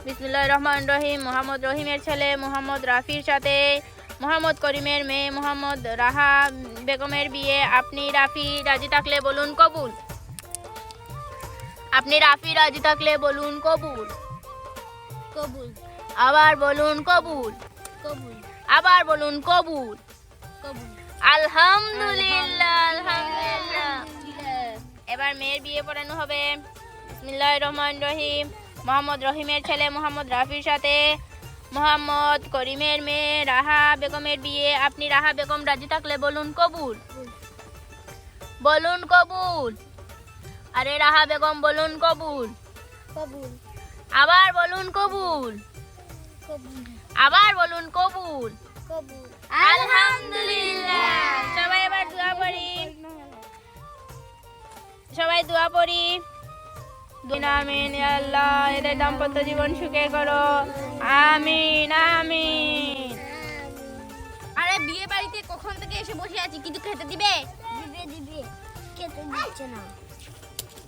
বিসমিল্লাহির রহমানির রহিম। মোহাম্মদ রহিমের ছেলে মোহাম্মদ রাফির সাথে মোহাম্মদ করিমের মেয়ে মোহাম্মদ রাহা বেগমের বিয়ে। আপনি রাফি রাজি থাকলে বলুন কবুল। আপনি রাফি রাজি থাকলে বলুন কবুল। কবুল। আবার বলুন কবুল। কবুল। আবার বলুন কবুল। কবুল। আলহামদুলিল্লাহ আলহামদুলিল্লাহ। এবার মেয়ের বিয়ে পড়ানো হবে। বিসমিল্লাহির রহমানির রহিম। মোহাম্মদ রহিমের ছেলে মোহাম্মদ রাফির সাথে মোহাম্মদ করিমের মেয়ে রাহা বেগমের বিয়ে। আপনি রাহা বেগম রাজি থাকলে বলুন কবুল। বলুন কবুল। আরে রাহা বেগম বলুন কবুল। কবুল। আবার বলুন কবুল। কবুল। আবার বলুন কবুল। কবুল। আলহামদুলিল্লাহ। সবাই এবার দোয়া পড়ি। সবাই দোয়া পড়ি। আমিন ইয়া আল্লাহ, এদের দাম্পত্য জীবন সুখে করো। আমিন আমিন। আরে বিয়ে বাড়িতে কখন থেকে এসে বসে আছি, কিছু খেতে দিবে? দিবে দিবে, খেতে দিচ্ছে না।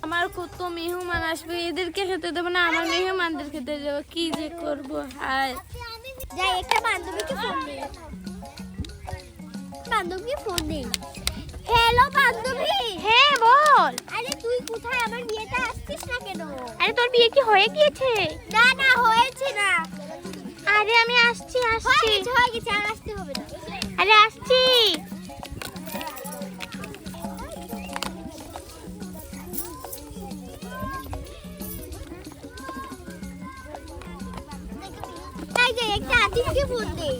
আমার কত মেহমান আসবে, এদেরকে খেতে দেবো না, আমার মেহমানদের খেতে দেবো, কি যে করবো। হায় যাই একটা বান্ধবীকে ফোন দিই। বান্ধবীকে ফোন দিই। হ্যালো বান্ধবী। হ্যাঁ বল। আরে তুই কোথায়? আমার বিয়েতে আসছিস না কেন? আরে তোর বিয়ে কি হয়ে গিয়েছে? না না, হয়েছে না। আরে আমি আসছি হয়ে গেছে, আর আসতে হবে না। আরে আসছি। তাই যে একটা আতিফকে ফোন দে।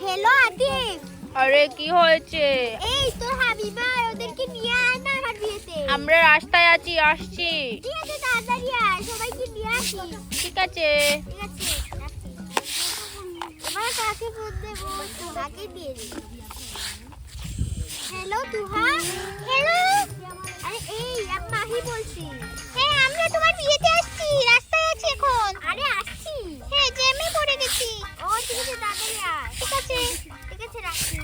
হ্যালো আতিফ। আরে কি হয়েছে? এই তোর হাবিবা ওদেরকে নিয়ে আয় না আমার বিয়েতে। আমরা রাস্তায় আছি, আসছি। ঠিক আছে, তাড়াতাড়ি আয়, সবাইকে নিয়ে আসি। ঠিক আছে। ঠিক আছে, রাখি। এবার কাকে ফোন দেবো? তোকে দিয়ে দিই। হ্যালো তুহা। হ্যালো। আরে এই আমি মাহি বলছি। হ্যাঁ আমরা তোমার বিয়েতে আসছি, রাস্তায় আছি এখন। আরে আসছি। হ্যাঁ জ্যামে পড়ে গেছি। ও ঠিক আছে, তাড়াতাড়ি আয়। ঠিক আছে। ঠিক আছে, রাখি।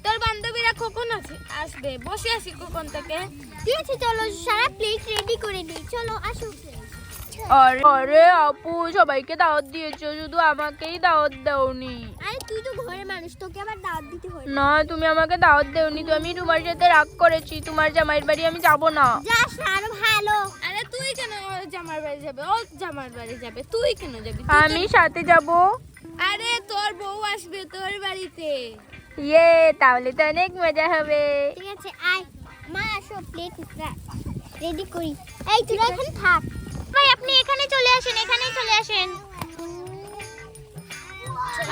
তোর বান্ধবীরা কখন আসবে? বসে আছি কখন থেকে। ঠিক আছে, চলো সারা প্লেট রেডি করে নিই। চলো আসো। আরে আপু সবাইকে দাওয়াত দিয়েছো, শুধু আমাকেই দাওয়াত দাওনি। আরে তুই তো ঘরের মানুষ, তোকে আবার দাওয়াত দিতে হয় না। না তুমি আমাকে দাওয়াত দেওনি তো, আমি তোমার সাথে রাগ করেছি। তোমার জামাইয়ের বাড়ি আমি যাব না। যাস না, আরো ভালো। আরে তুই কেন ওর জামার বাড়ি যাবে? ও জামার বাড়ি যাবে, তুই কেন যাবি? আমি সাথে যাব। আরে তোর বউ আসবে তোর বাড়িতে। ইয়ে, তাহলে তো অনেক মজা হবে। ঠিক আছে, আয় মা, আসো প্লেট রেডি করি। এই তুই এখানে থাক। ভাই আপনি এখানে চলে আসেন, এখানেই চলে আসেন।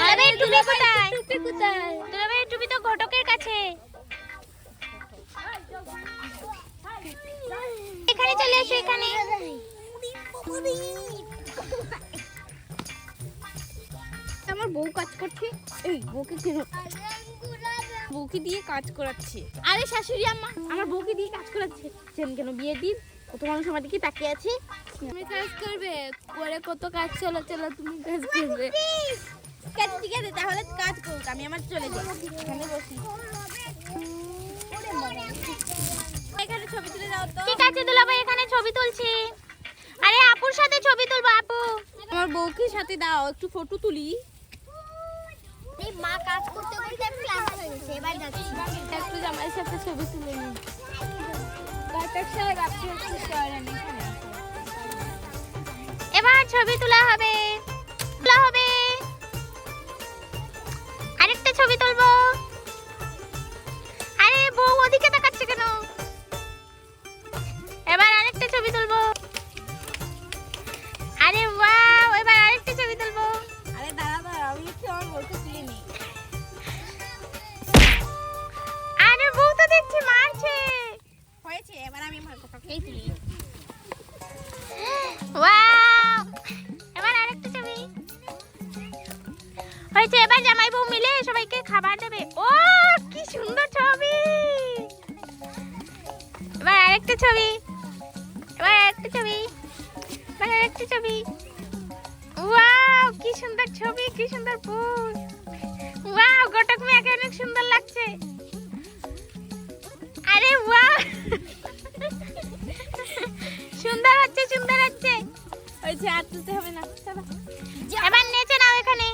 আরে টুপি কোথায়? টুপি কোথায়? দুলাভাই টুপি তো ঘটকের কাছে। এখানে চলে আসো, এখানে। আমার বউ কাজ করছে। এই বউকে কেন, বউকে দিয়ে কাজ করাচ্ছে? আরে শাশুড়ি আম্মা, আমার বউকে দিয়ে কাজ করাচ্ছে কেন? বিয়ে দিন, কত মানুষ আমার দিকে তাকিয়ে আছে। তুমি কাজ করবে, পরে কত কাজ চলো চলো, তুমি কাজ করবে। ঠিক আছে, তাহলে কাজ করুক, আমি আমার চলে যাই, এখানে বসি। এখানে ছবি তুলে দাও তো। ঠিক আছে দুলাভাই, এখানে ছবি তুলছি। আরে আপুর সাথে ছবি তুলবো। আপু আমার বউকে সাথে দাও, একটু ফটো তুলি। এই মা কাজ করতে করতে ক্লাস হয়ে গেছে, এবার যাচ্ছি। একটু জামাইয়ের সাথে ছবি তুলে নি। কাটার সাথে রাখতে হচ্ছে শহরে। এবার ছবি তোলা হবে। তোলা হবে। আরেকটা ছবি তুলবো। আরে বউ ওদিকে তাকাচ্ছে কেন? এবার আরেকটা ছবি তুলবো। আরে ওয়াও, এবার আরেকটা ছবি তুলবো। আরে দাঁড়া দাঁড়া, আমি একটু আমার বউকে তুলে নি। আরে বউ তো দেখছি মারছে। হয়েছে, এবার আমি আমার কথাকেই তুলি। ওয়াও, এবার আরেকটা ছবি হয়েছে। এবার জামাই বউ মিলে সবাইকে খাবার দেবে। ও কি সুন্দর ছবি। এবার আরেকটা ছবি। এবার আরেকটা ছবি। এবার আরেকটা ছবি। ওয়াও কি সুন্দর ছবি, কি সুন্দর পোজ। ওয়াও ঘটক মেয়েকে অনেক সুন্দর লাগছে। আরে ওয়াও সুন্দর হচ্ছে, সুন্দর হচ্ছে। হয়েছে, আর তুলতে হবে না। চলো। এবার নেচে নাও, এখানে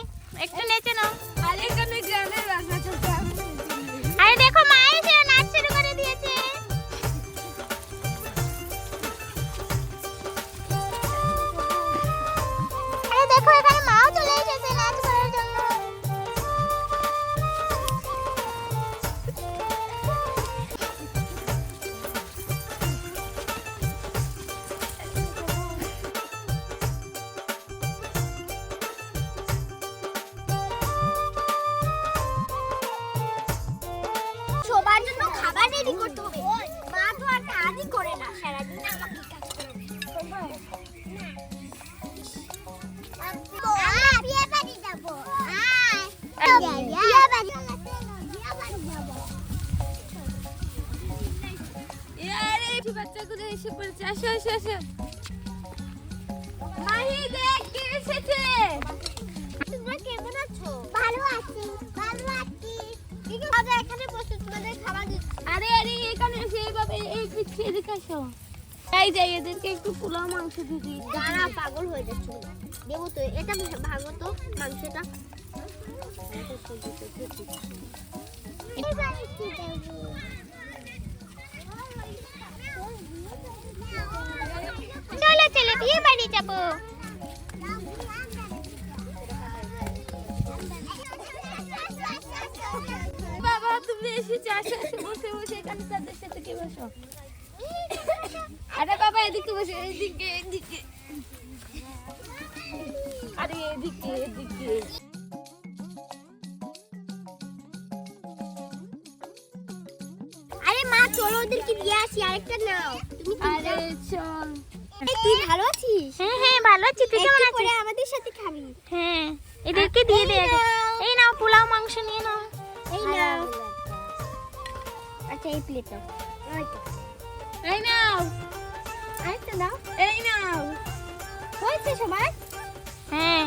একটু নেচে নাও। আর এখানে গ্রামের বাজনা চলছে। আরে দেখো মা এসে নাচ শুরু করে দিয়েছে। আরে দেখো এখানে মাও চলে এসেছে নাচ করার জন্য। সবার জন্য খাবার রেডি করতে হবে। মা তো আর কাজই করে না, সারাদিন আমাকে কাজ করে। বিয়ে বাড়ি যাবো। বিয়ে বাড়ি যাবো। আরে এই বাচ্চাগুলো এসে পড়েছে, আসো আসো আসো। মাহি দেখ কে এসেছে। তোমরা কেমন আছো? ভালো আছি, ভালো আছি। ঠিক আছে, এখানে বসে তোমাদের খাবার দিচ্ছি। আরে আরে এখানে এসে এইভাবে এই পিছিয়ে এদিকে আসো। এই যাই এদেরকে একটু পোলাও মাংস দিয়ে দিই। যারা পাগল হয়ে যাচ্ছে, দেবো তো। এটা ভাগো তো মাংসটা। চলো চলো বিয়ে বাড়ি যাবো। বাবা তুমি এসেছো, আসো আসো, বসে বসে এখানে তাদের সাথে কে বসো। আরে বাবা এদিকে বসে, এদিকে এদিকে। আরে এদিকে এদিকে। আরে মা চলো ওদেরকে দিয়ে আসি, আরেকটা নাও তুমি। আরে চল। এই তুই ভালো আছিস? হ্যাঁ হ্যাঁ ভালো আছি, তুই কেমন একটু আছিস? পরে আমাদের সাথে খাবি। হ্যাঁ এদেরকে দিয়ে দে আগে। এই নাও পোলাও মাংস নিয়ে নাও। এই নাও। আচ্ছা এই প্লেট নাও। এই নাও, আরেকটা দাও। এই নাও। হয়েছে সবার? হ্যাঁ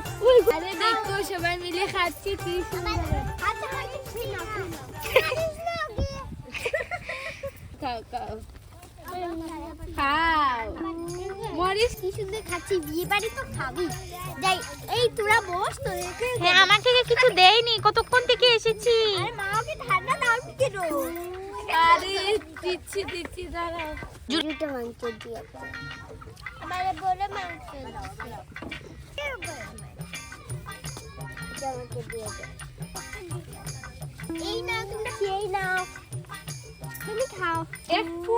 আরে দেখো সবাই মিলে খাচ্ছি কি সুন্দর। আচ্ছা হয়েছে, তুই নাও, তুই নাও। খাও খাও খাও। মরিস কি সুন্দর খাচ্ছি, বিয়ে বাড়ি তো খাবি। যাই, এই তোরা বস তোদেরকে। হ্যাঁ আমার থেকে কিছু দেয়নি, কতক্ষণ থেকে এসেছি। আরে মা ওকে ঠান্ডা দাও কেন? আরে দিচ্ছি দিচ্ছি দাঁড়াও। দুটো মাংস দিয়ে আমার বড় মাংস দাও। আমাকে দিয়ে দে। এই নাও, তোমরা খেয়েই নাও। তুমি খাও। একটু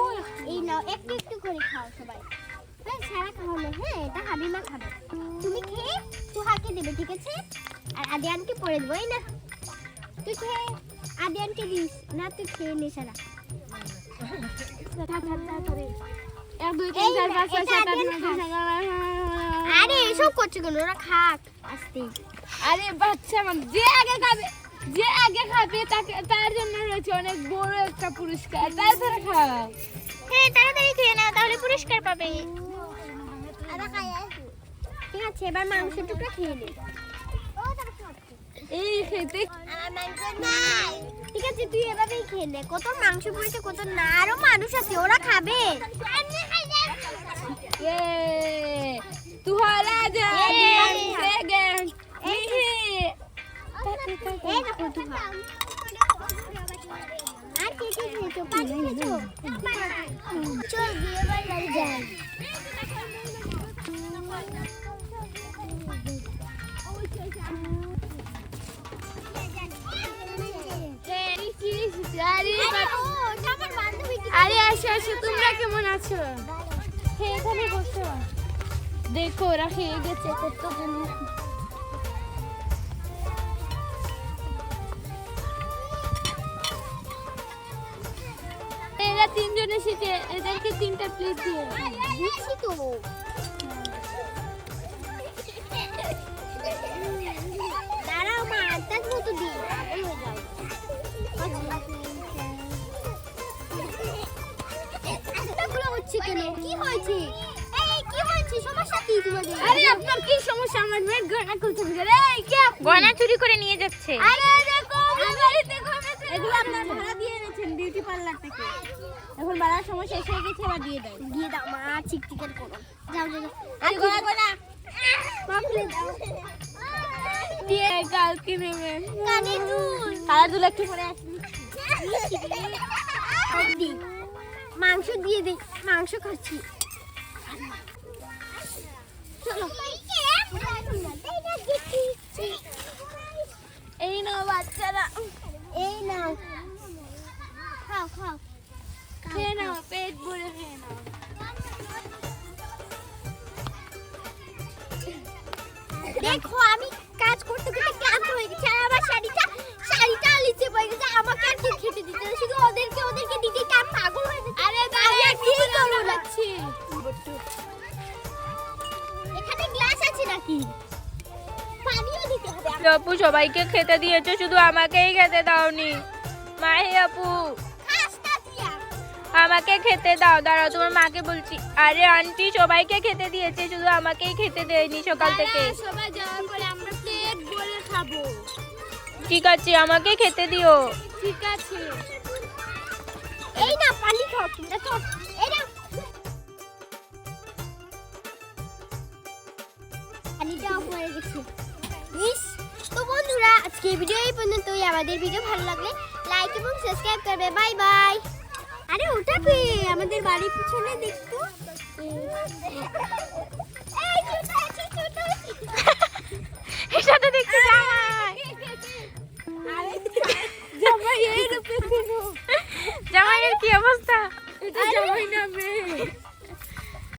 এই নাও, একটু একটু করে খাও সবাই। হ্যাঁ সারা খাওয়ানো। হ্যাঁ এটা হাবিমা খাবে। তুমি খেয়ে তুহাকে দেবে, ঠিক আছে? আর আদিয়ানকে পরে দেবো। এই না তুই খেয়ে আদিয়ানকে দিস না, তুই খেয়ে নে সারা। এক দুই তিন চার পাঁচ ছয় সাত আট নয় দশ আরে এসব করছে কেন? ওরা খাক আস্তে। আরে বাচ্চা মানুষ যে আগে খাবে, যে আগে খাবে তাকে, তার জন্য রয়েছে অনেক বড় একটা পুরস্কার। তাড়াতাড়ি খাও। হ্যাঁ তাড়াতাড়ি খেয়ে নাও, তাহলে পুরস্কার পাবে। ঠিক আছে, এবার মাংসটুকু খেয়ে নে। এই খেতে ঠিক আছে, তুই এভাবেই খেয়ে নে। কত মাংস পড়েছে, কত না, আরো মানুষ আছে, ওরা খাবে। তুহারা যা সেকেন্ড এই দেখো তুহা। আর কে কে খেয়েছো? পানি খেয়েছো? চল বিয়ে বাড়ি যাই। আরে আসো আসো, তোমরা কেমন আছো? হ্যাঁ এখানে বসো। দেখো ওরা খেয়ে গেছে কতজন। এরা তিনজন এসেছে, এদেরকে তিনটা প্লেট দিয়ে দিচ্ছি তো। দাঁড়াও মা, আড্ডার মতো দিই, পাগল হয়ে যাও। আড্ডাগুলো হচ্ছে কেন? কি হয়েছে? এই কি হয়েছে? সমস্যা কি তোমাদের? আরে আপনার কি সমস্যা? আমার মেয়ের গয়না খুলছেন কেন? এই কে? গয়না চুরি করে নিয়ে যাচ্ছে। আরে দেখো আমার বাড়িতে ঘুমেছে। এগুলো আপনার ভাড়া দিয়ে এনেছেন বিউটি পার্লার থেকে। এখন বাড়ার সময় শেষ হয়ে গেছে, এবার দিয়ে দেয়। দিয়ে দাও মা, চিকচিকের করো। যাও যাও যাও। আর গোনা গোনা মা খুলে দাও। দিয়ে কালকে নেবে। কানে দুল। কালার দুল একটু পরে আসবি। দি মাংস দিয়ে দে, মাংস খাচ্ছি। চলো এই নাও বাচ্চারা, এই নাও, খাও খাও খেয়ে নাও, পেট ভরে খেয়ে নাও। দেখো আমি কাজ করতে করতে ক্লান্ত হয়ে গেছি, আর আমার শাড়িটা নিচে পড়ে গেছে। আমাকে আর কেউ খেতে দিতে না, শুধু ওদেরকে দিতে কাম পাগল হয়ে যাচ্ছে। আরে কি করবো না? যাচ্ছি। এখানে গ্লাস আছে নাকি? পানিও দিতে হবে। আপু সবাইকে খেতে দিয়েছো, শুধু আমাকেই খেতে দাওনি। মাহি আপু খাস না তুই আর। আমাকে খেতে দাও, দাঁড়াও তোমার মাকে বলছি। আরে আন্টি সবাইকে খেতে দিয়েছে, শুধু আমাকেই খেতে দেয়নি সকাল থেকে। সবাই যাওয়ার পরে আমরা পেট ভরে খাবো। ঠিক আছে, আমাকে খেতে দিও। ঠিক আছে। এই না পানি খাও তোমরা, খাও। এই নাও। পানিটা অফ হয়ে গেছে। ইস, তো বন্ধুরা আজকে এই ভিডিও এই পর্যন্তই। আমাদের ভিডিও ভালো লাগলে লাইক এবং সাবস্ক্রাইব করবে। Bye bye. আরে ওটা আমাদের বাড়ির পিছনে দেখতো।